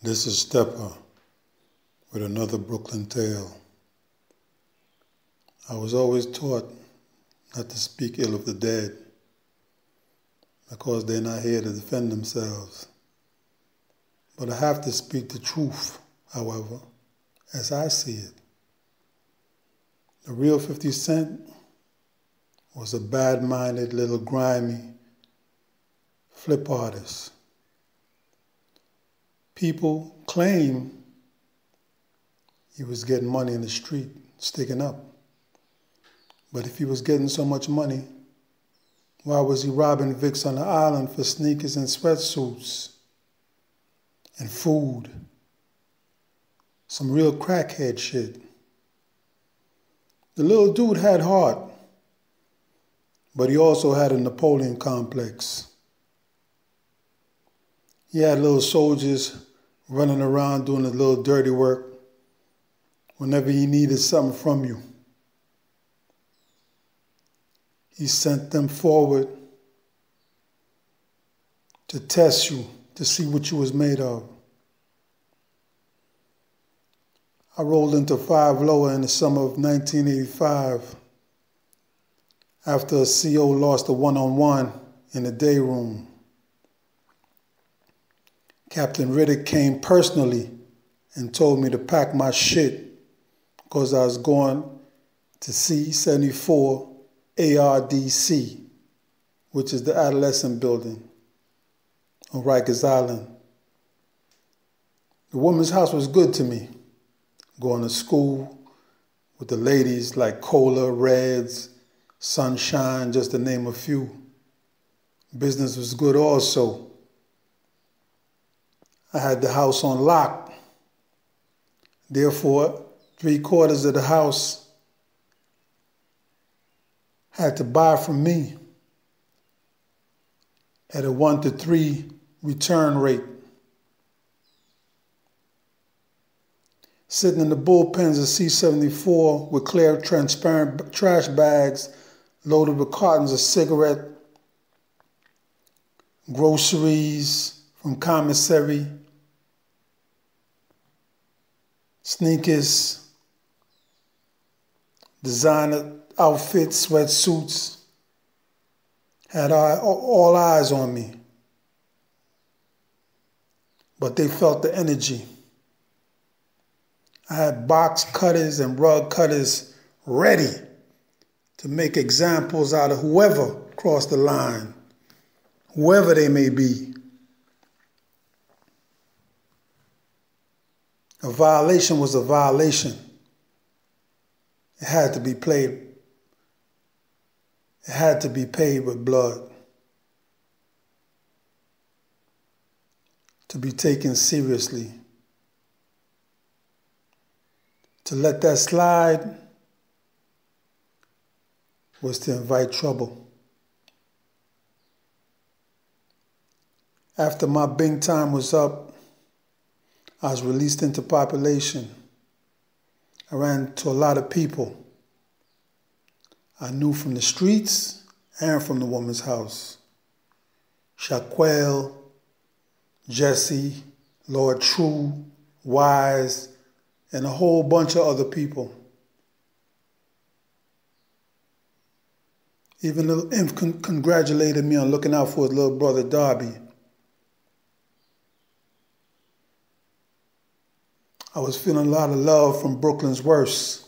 This is Steppa with another Brooklyn tale. I was always taught not to speak ill of the dead because they're not here to defend themselves. But I have to speak the truth, however, as I see it. The real 50 Cent was a bad-minded little grimy flip artist. People claim he was getting money in the street, sticking up. But if he was getting so much money, why was he robbing Vicks on the island for sneakers and sweatsuits and food? Some real crackhead shit. The little dude had heart, but he also had a Napoleon complex. He had little soldiers running around doing a little dirty work whenever he needed something from you. He sent them forward to test you, to see what you was made of. I rolled into Five Lower in the summer of 1985 after a CO lost a one-on-one in the day room. Captain Riddick came personally and told me to pack my shit because I was going to C74 ARDC, which is the adolescent building on Rikers Island. The women's house was good to me, going to school with the ladies like Cola, Reds, Sunshine, just to name a few. Business was good also. I had the house on lock. Therefore, 3/4 of the house had to buy from me at a 1 to 3 return rate. Sitting in the bullpens of C74 with clear, transparent trash bags loaded with cartons of cigarette, groceries from commissary, sneakers, designer outfits, sweatsuits, had all eyes on me. But they felt the energy. I had box cutters and rug cutters ready to make examples out of whoever crossed the line, whoever they may be. A violation was a violation. It had to be paid. It had to be paid with blood. To be taken seriously. To let that slide was to invite trouble. After my bing time was up, I was released into population. I ran into a lot of people I knew from the streets and from the woman's house. Shaquille, Jesse, Lord True, Wise, and a whole bunch of other people. Even little Imp congratulated me on looking out for his little brother Darby. I was feeling a lot of love from Brooklyn's worst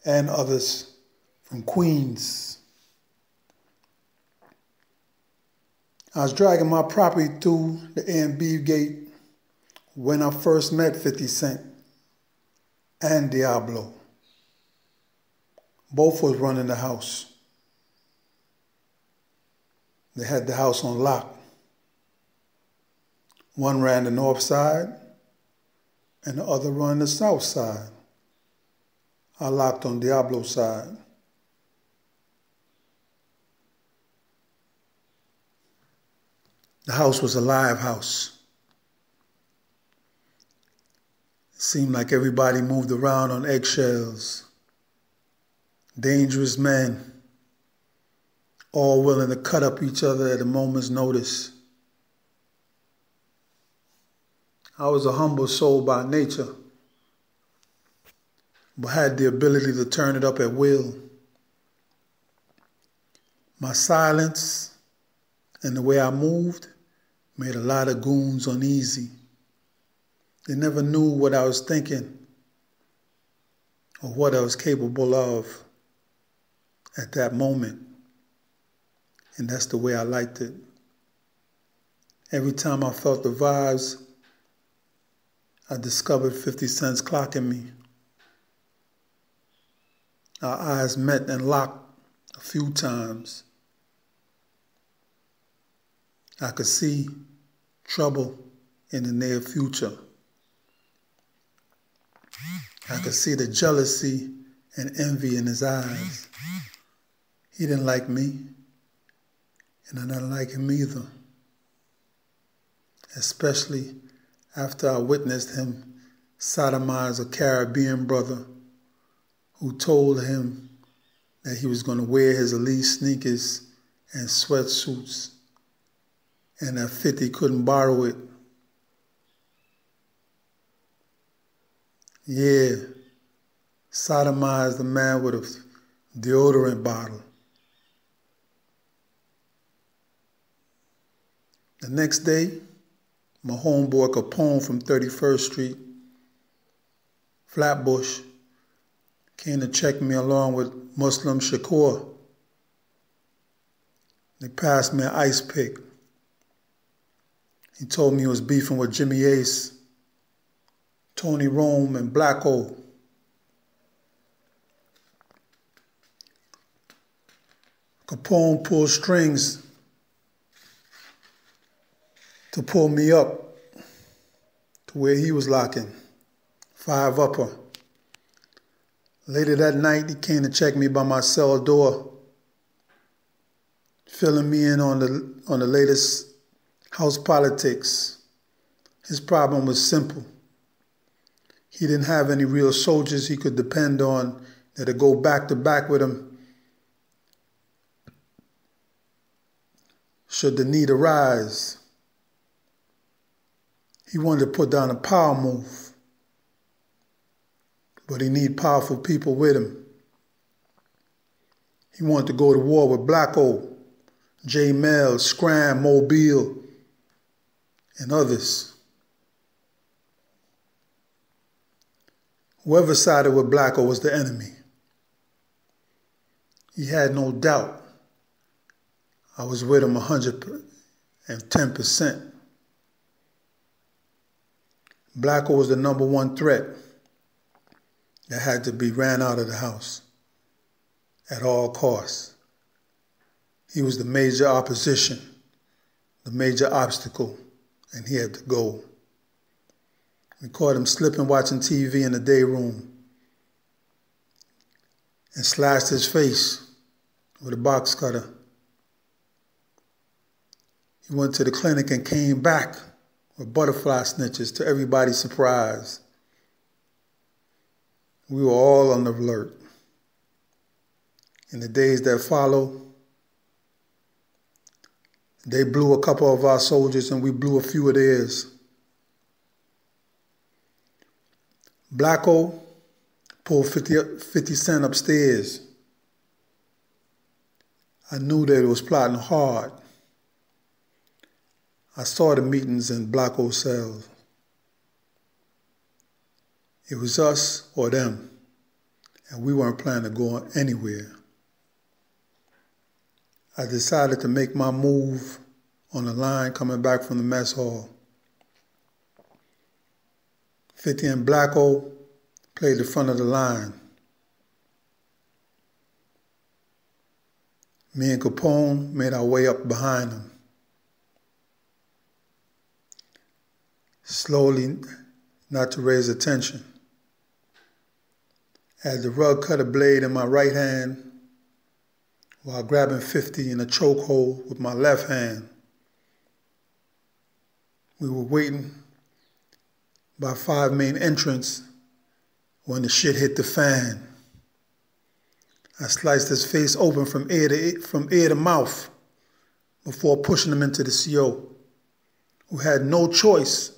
and others from Queens. I was dragging my property through the A&B gate when I first met 50 Cent and Diablo. Both was running the house. They had the house on lock. One ran the north side and the other run the south side. I locked on Diablo's side. The house was a live house. It seemed like everybody moved around on eggshells. Dangerous men, all willing to cut up each other at a moment's notice. I was a humble soul by nature, but had the ability to turn it up at will. My silence and the way I moved made a lot of goons uneasy. They never knew what I was thinking or what I was capable of at that moment. And that's the way I liked it. Every time I felt the vibes, I discovered 50 Cent's clocking me. Our eyes met and locked a few times. I could see trouble in the near future. I could see the jealousy and envy in his eyes. He didn't like me, and I didn't like him either. Especially after I witnessed him sodomize a Caribbean brother who told him that he was going to wear his elite sneakers and sweatsuits and that 50 couldn't borrow it. Yeah, sodomized a man with a deodorant bottle. The next day, my homeboy Capone from 31st Street, Flatbush, came to check me along with Muslim Shakur. They passed me an ice pick. He told me he was beefing with Jimmy Ace, Tony Rome, and Black O. Capone pulled strings to pull me up to where he was locking, 5 upper. Later that night, he came to check me by my cell door, filling me in on the latest house politics. His problem was simple. He didn't have any real soldiers he could depend on that'd go back to back with him should the need arise. He wanted to put down a power move, but he needed powerful people with him. He wanted to go to war with Black O, J. Mel, Scram, Mobile, and others. Whoever sided with Black O was the enemy. He had no doubt I was with him 110%. Black O was the #1 threat that had to be ran out of the house at all costs. He was the major opposition, the major obstacle, and he had to go. We caught him slipping watching TV in the day room and slashed his face with a box cutter. He went to the clinic and came back with butterfly snitches, to everybody's surprise. We were all on the alert. In the days that followed, they blew a couple of our soldiers and we blew a few of theirs. Black O pulled 50 Cent upstairs. I knew that it was plotting hard. I saw the meetings in Black O's cells. It was us or them, and we weren't planning to go anywhere. I decided to make my move on the line coming back from the mess hall. 50 and Black O played the front of the line. Me and Capone made our way up behind them. Slowly, not to raise attention. I had the rug cutter blade in my right hand while grabbing 50 in a chokehold with my left hand. We were waiting by 5 main entrance when the shit hit the fan. I sliced his face open from ear to mouth before pushing him into the CO, who had no choice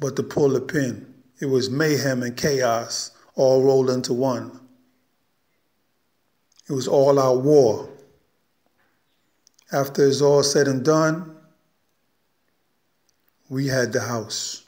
but to pull the pin. It was mayhem and chaos all rolled into one. It was all our war. After it's all said and done, we had the house.